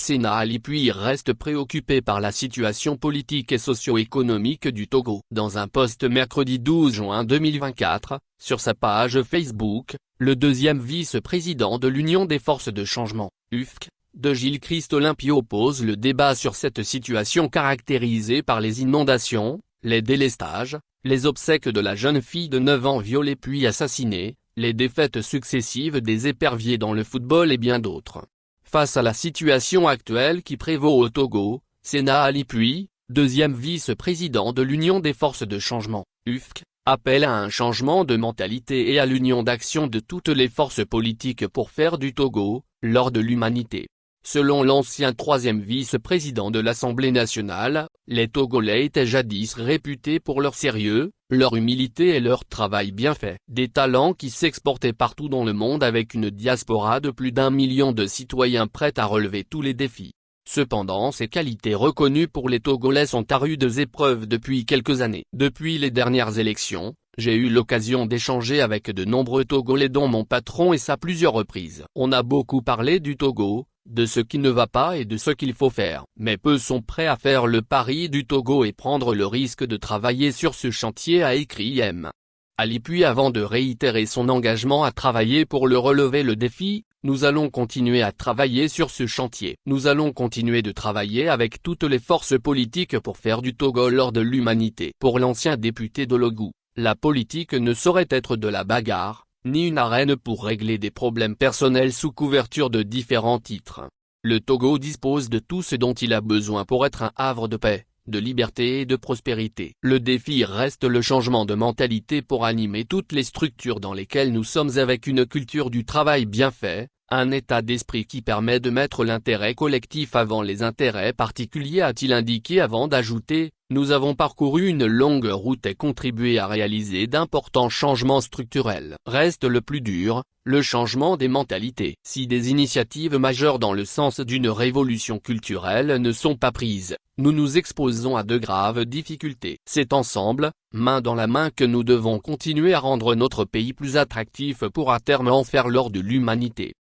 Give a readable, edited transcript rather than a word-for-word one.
Séna Ali Puis reste préoccupé par la situation politique et socio-économique du Togo. Dans un post mercredi 12 juin 2024, sur sa page Facebook, le deuxième vice-président de l'Union des forces de changement, UFC, de Gilles-Christ Olympio pose le débat sur cette situation caractérisée par les inondations, les délestages, les obsèques de la jeune fille de 9 ans violée puis assassinée, les défaites successives des éperviers dans le football et bien d'autres. Face à la situation actuelle qui prévaut au Togo, Séna Ali Puis, deuxième vice-président de l'Union des forces de changement, UFC, appelle à un changement de mentalité et à l'union d'action de toutes les forces politiques pour faire du Togo, l'or de l'humanité. Selon l'ancien troisième vice-président de l'Assemblée nationale, les Togolais étaient jadis réputés pour leur sérieux, leur humilité et leur travail bien fait. Des talents qui s'exportaient partout dans le monde avec une diaspora de plus d'1 million de citoyens prêts à relever tous les défis. Cependant ces qualités reconnues pour les Togolais sont à rudes épreuves depuis quelques années. Depuis les dernières élections, j'ai eu l'occasion d'échanger avec de nombreux Togolais dont mon patron et à plusieurs reprises. On a beaucoup parlé du Togo, de ce qui ne va pas et de ce qu'il faut faire. Mais peu sont prêts à faire le pari du Togo et prendre le risque de travailler sur ce chantier, a écrit M. Ali Puis avant de réitérer son engagement à travailler pour le relever le défi. Nous allons continuer à travailler sur ce chantier. Nous allons continuer de travailler avec toutes les forces politiques pour faire du Togo l'or de l'humanité. Pour l'ancien député de Logou, la politique ne saurait être de la bagarre, ni une arène pour régler des problèmes personnels sous couverture de différents titres. Le Togo dispose de tout ce dont il a besoin pour être un havre de paix, de liberté et de prospérité. Le défi reste le changement de mentalité pour animer toutes les structures dans lesquelles nous sommes avec une culture du travail bien fait, un état d'esprit qui permet de mettre l'intérêt collectif avant les intérêts particuliers, a-t-il indiqué avant d'ajouter. Nous avons parcouru une longue route et contribué à réaliser d'importants changements structurels. Reste le plus dur, le changement des mentalités. Si des initiatives majeures dans le sens d'une révolution culturelle ne sont pas prises, nous nous exposons à de graves difficultés. C'est ensemble, main dans la main que nous devons continuer à rendre notre pays plus attractif pour à terme en faire l'or de l'humanité.